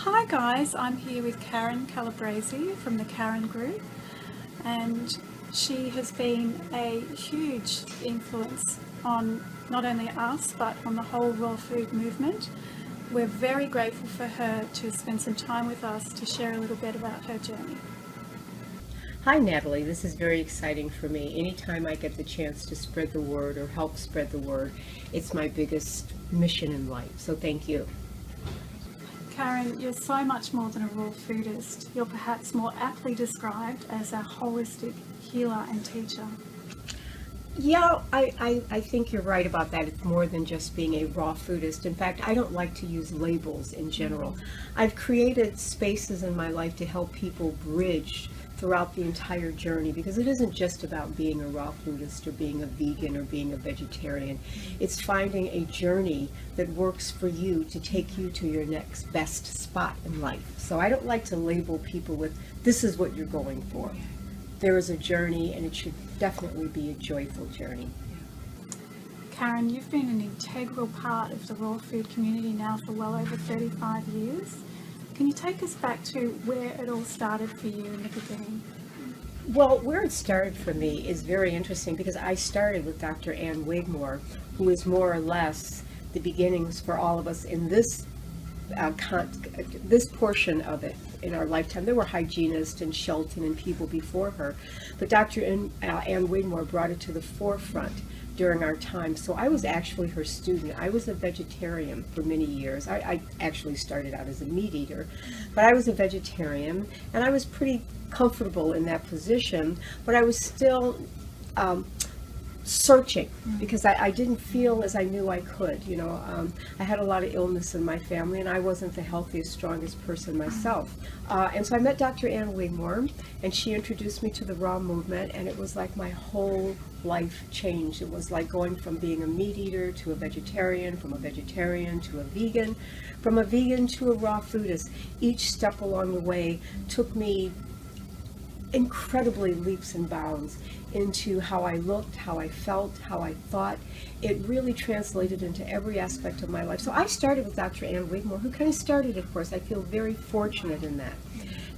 Hi guys, I'm here with Karyn Calabrese from the Karyn Group, and she has been a huge influence on not only us but on the whole raw food movement. We're very grateful for her to spend some time with us to share a little bit about her journey. Hi Natalie, this is very exciting for me. Anytime I get the chance to spread the word or help spread the word, it's my biggest mission in life, so thank you. Karyn, you're so much more than a raw foodist. You're perhaps more aptly described as a holistic healer and teacher. Yeah, I think you're right about that. It's more than just being a raw foodist. In fact, I don't like to use labels in general. I've created spaces in my life to help people bridge throughout the entire journey, because it isn't just about being a raw foodist or being a vegan or being a vegetarian. It's finding a journey that works for you to take you to your next best spot in life. So I don't like to label people with, this is what you're going for. There is a journey, and it should definitely be a joyful journey. Karyn, you've been an integral part of the raw food community now for well over 35 years. Can you take us back to where it all started for you in the beginning? Well, where it started for me is very interesting, because I started with Dr. Ann Wigmore, who is more or less the beginnings for all of us in this portion of it in our lifetime. There were hygienists and Shelton and people before her, but Dr. Ann Wigmore brought it to the forefront during our time. So I was actually her student. I was a vegetarian for many years. I actually started out as a meat eater, but I was a vegetarian, and I was pretty comfortable in that position, but I was still searching, because I didn't feel as I knew I could. I had a lot of illness in my family, and I wasn't the healthiest, strongest person myself. And so I met Dr. Ann Wigmore, and she introduced me to the raw movement, and it was like my whole life changed. It was like going from being a meat eater to a vegetarian, from a vegetarian to a vegan, from a vegan to a raw foodist. Each step along the way took me incredibly leaps and bounds into how I looked, how I felt, how I thought. It really translated into every aspect of my life. So I started with Dr. Ann Wigmore, who kind of started it for us. I feel very fortunate in that.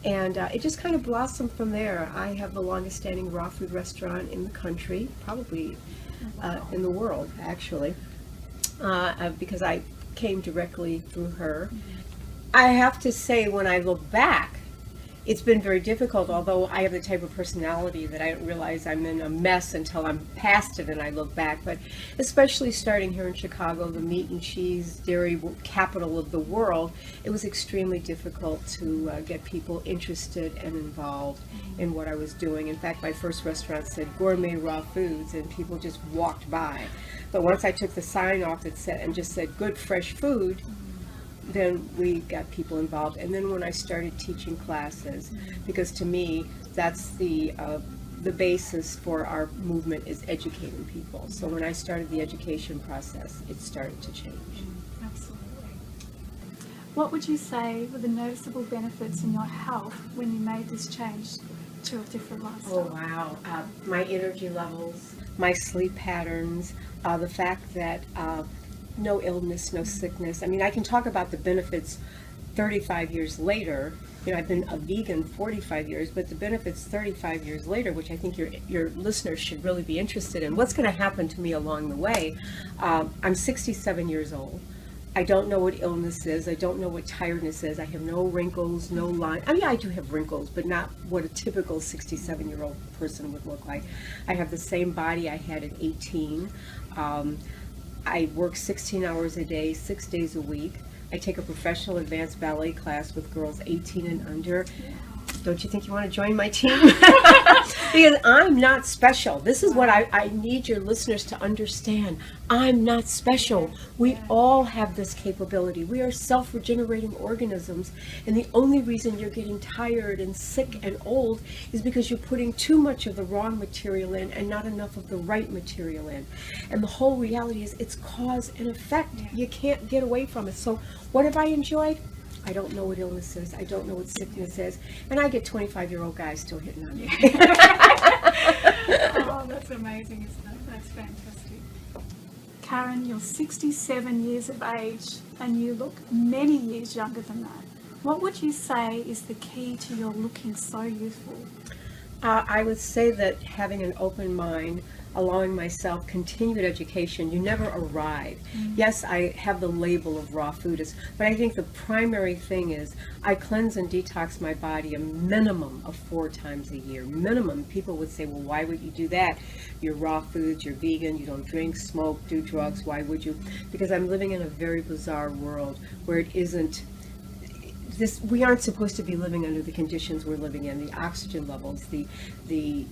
And it just kind of blossomed from there. I have the longest standing raw food restaurant in the country, probably in the world, actually, because I came directly through her. I have to say, when I look back, it's been very difficult, although I have the type of personality that I don't realize I'm in a mess until I'm past it and I look back. But especially starting here in Chicago, the meat and cheese dairy capital of the world, it was extremely difficult to get people interested and involved in what I was doing. In fact, my first restaurant said gourmet raw foods, and people just walked by. But once I took the sign off that said, and just said good fresh food, then we got people involved. And then when I started teaching classes, because to me that's the basis for our movement, is educating people. So when I started the education process, it started to change. Absolutely. What would you say were the noticeable benefits in your health when you made this change to a different lifestyle? Oh wow, my energy levels, my sleep patterns, the fact that no illness, no sickness. I mean, I can talk about the benefits 35 years later. I've been a vegan 45 years, but the benefits 35 years later, which I think your listeners should really be interested in. What's going to happen to me along the way? I'm 67 years old. I don't know what illness is. I don't know what tiredness is. I have no wrinkles, no lines. I mean, I do have wrinkles, but not what a typical 67-year-old person would look like. I have the same body I had at 18. I work 16 hours a day, 6 days a week. I take a professional advanced ballet class with girls 18 and under. Don't you think you want to join my team? Because I'm not special. This is what I need your listeners to understand. I'm not special. We all have this capability. We are self-regenerating organisms, and the only reason you're getting tired and sick and old is because you're putting too much of the wrong material in and not enough of the right material in. And the whole reality is it's cause and effect. You can't get away from it. So what have I enjoyed? I don't know what illness is. I don't know what sickness is. And I get 25-year-old guys still hitting on me. Oh, that's amazing, isn't it? That's fantastic. Karyn, you're 67 years of age, and you look many years younger than that. What would you say is the key to your looking so youthful? I would say that having an open mind, allowing myself continued education, you never arrive. Yes, I have the label of raw foodist, but I think the primary thing is I cleanse and detox my body a minimum of 4 times a year. Minimum. People would say, well, why would you do that? You're raw foods, you're vegan, you don't drink, smoke, do drugs, why would you? Because I'm living in a very bizarre world where it isn't we aren't supposed to be living under the conditions we're living in, the oxygen levels, the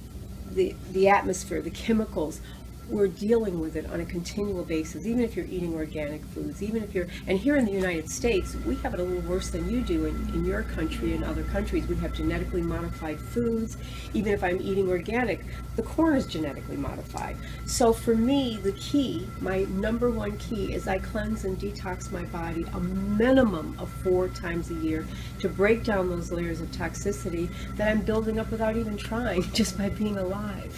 atmosphere, the chemicals. We're dealing with it on a continual basis, even if you're eating organic foods, even if and here in the United States, we have it a little worse than you do in your country and other countries. We have genetically modified foods. Even if I'm eating organic, the corn is genetically modified. So for me, the key, my number one key, is I cleanse and detox my body a minimum of 4 times a year to break down those layers of toxicity that I'm building up without even trying, just by being alive.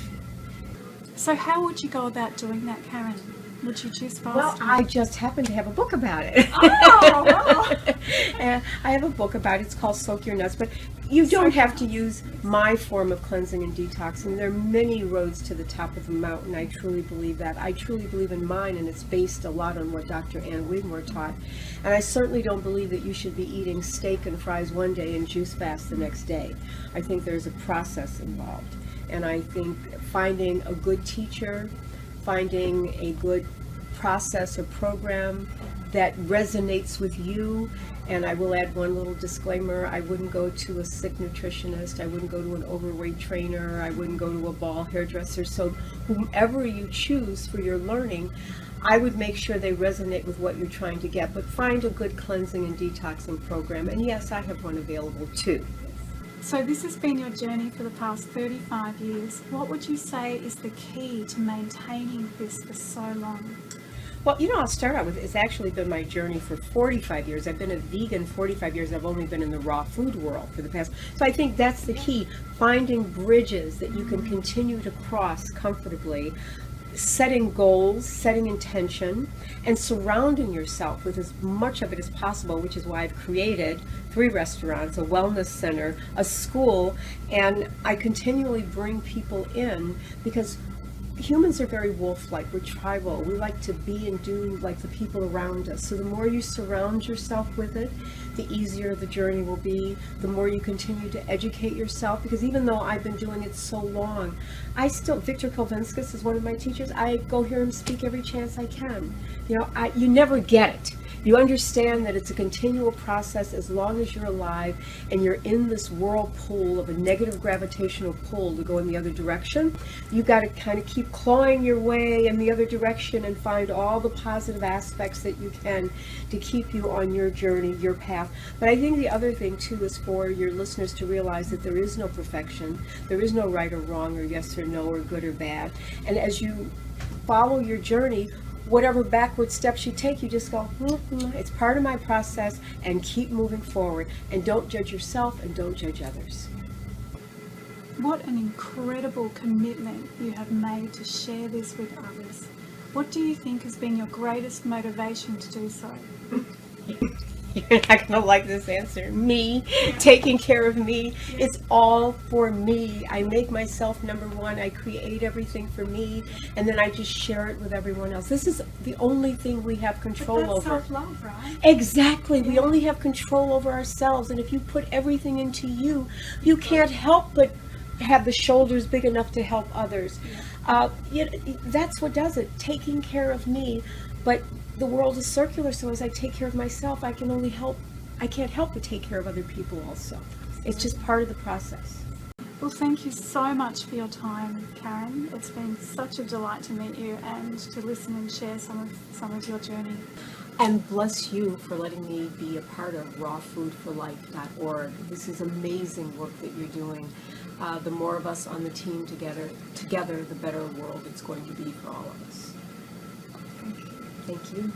So how would you go about doing that, Karyn? Would you choose fasting? Well, I just happen to have a book about it. Oh, wow. And I have a book about it. It's called Soak Your Nuts. But you don't have to use my form of cleansing and detoxing. There are many roads to the top of the mountain. I truly believe that. I truly believe in mine, and it's based a lot on what Dr. Ann Wigmore taught. And I certainly don't believe that you should be eating steak and fries one day and juice fast the next day. I think there's a process involved. And I think finding a good teacher, finding a good process or program that resonates with you. And I will add one little disclaimer: I wouldn't go to a sick nutritionist, I wouldn't go to an overweight trainer, I wouldn't go to a bald hairdresser. So whomever you choose for your learning, I would make sure they resonate with what you're trying to get. But find a good cleansing and detoxing program. And yes, I have one available too. So this has been your journey for the past 35 years. What would you say is the key to maintaining this for so long? Well, I'll start out with, it's actually been my journey for 45 years. I've been a vegan 45 years. I've only been in the raw food world for the past. So I think that's the key, finding bridges that you can continue to cross comfortably, setting goals, setting intention, and surrounding yourself with as much of it as possible, which is why I've created 3 restaurants, a wellness center, a school, and I continually bring people in because humans are very wolf-like. We're tribal. We like to be and do like the people around us. So the more you surround yourself with it, the easier the journey will be, the more you continue to educate yourself. Because even though I've been doing it so long, Victor Kolvinskis is one of my teachers. I go hear him speak every chance I can. You never get it. You understand that it's a continual process as long as you're alive and you're in this whirlpool of a negative gravitational pull to go in the other direction. You've got to kind of keep clawing your way in the other direction and find all the positive aspects that you can to keep you on your journey, your path. But I think the other thing too is for your listeners to realize that there is no perfection. There is no right or wrong or yes or no or good or bad. And as you follow your journey, whatever backward steps you take, you just go, it's part of my process, and keep moving forward. And don't judge yourself and don't judge others. What an incredible commitment you have made to share this with others. What do you think has been your greatest motivation to do so? You're not going to like this answer. Me, taking care of me. It's all for me. I make myself number one. I create everything for me, and then I just share it with everyone else. This is the only thing we have control over. Self-love, right? Exactly. Yeah. We only have control over ourselves, and if you put everything into you, you can't help but have the shoulders big enough to help others. Yeah. That's what does it, taking care of me. But the world is circular, so as I take care of myself, I can't help but take care of other people also. It's just part of the process. Well, thank you so much for your time, Karyn. It's been such a delight to meet you and to listen and share some of your journey. And bless you for letting me be a part of rawfoodforlife.org. This is amazing work that you're doing. The more of us on the team together, the better world it's going to be for all of us. Thank you.